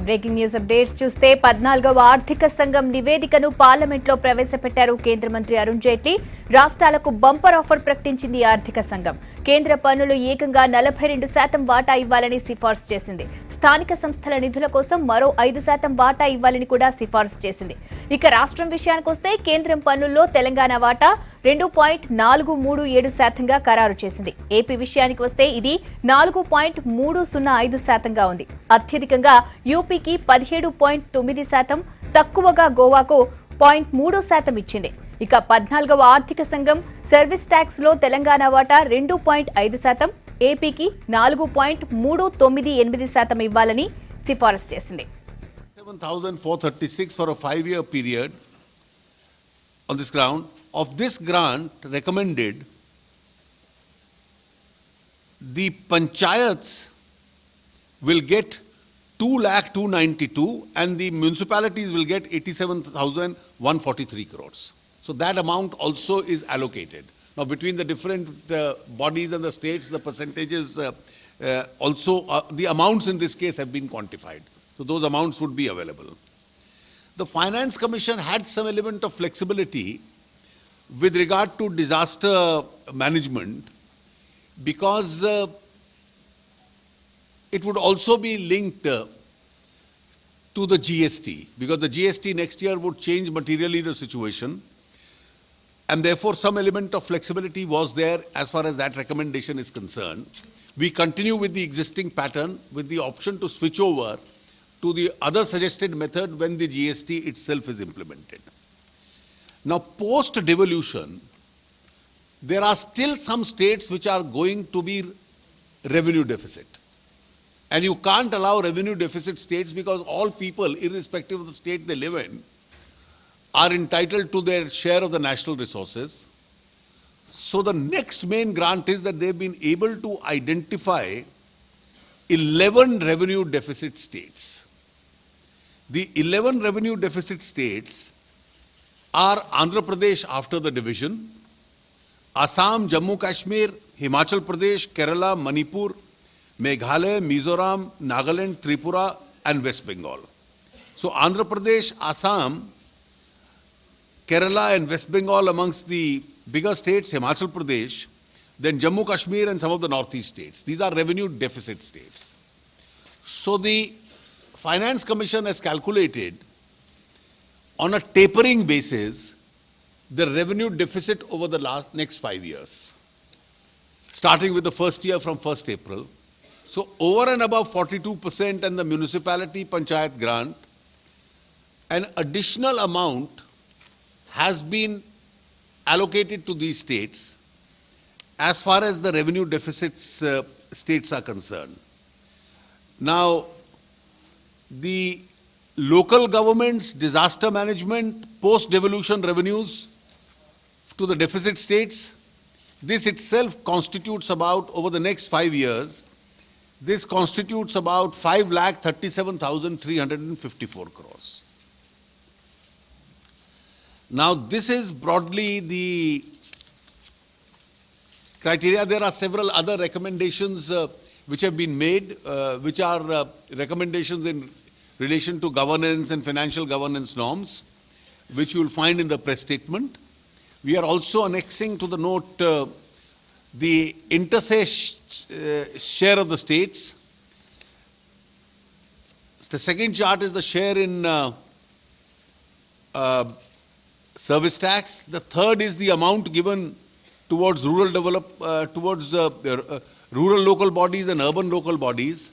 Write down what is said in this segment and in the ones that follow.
Breaking news updates చూస్తే 14వ ఆర్థిక సంఘం నివేదికను పార్లమెంట్లో ప్రవేశపెట్టారు కేంద్ర మంత్రి అరుణ్ జైట్లీ. రాష్ట్రాలకు బంపర్ ఆఫర్ ప్రకటించింది ఆర్థిక సంఘం. కేంద్ర పన్నులు ఏకంగా 42% వాటా ఇవ్వాలని సిఫార్సు చేసింది. స్థానిక సంస్థల నిధుల కోసం మరో 5% వాటా ఇవ్వాలని కూడా సిఫార్సు చేసింది. ఇక రాష్ట్రం విషయానికొస్తే కేంద్రం పన్నుల్లో తెలంగాణ వాటా 2.437%గా ఖరారు చేసింది. ఏపీ విషయానికి వస్తే ఇది 4.305%గా ఉంది. అత్యధికంగా యూపీకి 17.9%, తక్కువగా గోవాకు 0.3% ఇచ్చింది. ఇక 14వ ఆర్థిక సంఘం సర్వీస్ ట్యాక్స్ లో తెలంగాణ వాటా 2.5%, ఏపీకి 4.398% ఇవ్వాలని సిఫారసు చేసింది. 7,436 for a 5-year period on this ground. Of this grant recommended, the panchayats will get 2,292 and the municipalities will get 87,143 crores. So that amount also is allocated. Now between the different bodies and the states, the percentages also, the amounts in this case have been quantified. So those amounts would be available. The Finance Commission had some element of flexibility with regard to disaster management because it would also be linked to the GST, because the GST next year would change materially the situation, and therefore some element of flexibility was there as far as that recommendation is concerned. We continue with the existing pattern with the option to switch over to the other suggested method when the GST itself is implemented. Now, post-devolution, there are still some states which are going to be revenue deficit. And you can't allow revenue deficit states because all people, irrespective of the state they live in, are entitled to their share of the national resources. So the next main grant is that they've been able to identify 11 revenue deficit states. The 11 revenue deficit states are Andhra Pradesh after the division, Assam, Jammu Kashmir, Himachal Pradesh, Kerala, Manipur, Meghalaya, Mizoram, Nagaland, Tripura and West Bengal. So Andhra Pradesh, Assam, Kerala and West Bengal amongst the bigger states, Himachal Pradesh, then Jammu Kashmir and some of the northeast states. These are revenue deficit states. So the Finance Commission has calculated on a tapering basis the revenue deficit over the next 5 years, starting with the first year from 1st April. So over and above 42% and the municipality panchayat grant, an additional amount has been allocated to these states as far as the revenue deficits states are concerned. Now, the local government's disaster management, post-devolution revenues to the deficit states, this itself constitutes about, over the next 5 years, this constitutes about 5,37,354 crores. Now, this is broadly the criteria. There are several other recommendations which have been made, which are recommendations in relation to governance and financial governance norms, which you will find in the press statement. We are also annexing to the note the interstate share of the states. The second chart is the share in service tax. The third is the amount given towards rural local bodies and urban local bodies.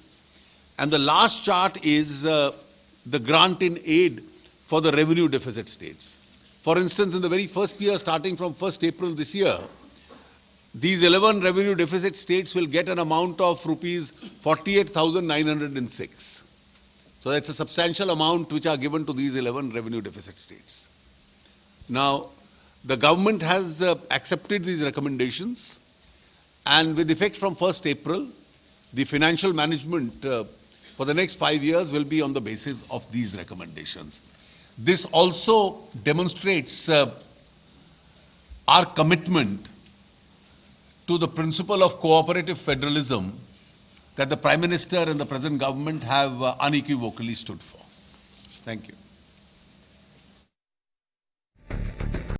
And the last chart is the grant in aid for the revenue deficit states. For instance, in the very first year, starting from 1st April this year, these 11 revenue deficit states will get an amount of rupees 48,906. So that's a substantial amount which are given to these 11 revenue deficit states. Now, the government has accepted these recommendations, and with effect from 1st April, the financial management for the next 5 years will be on the basis of these recommendations. This also demonstrates our commitment to the principle of cooperative federalism that the Prime Minister and the present government have unequivocally stood for. Thank you.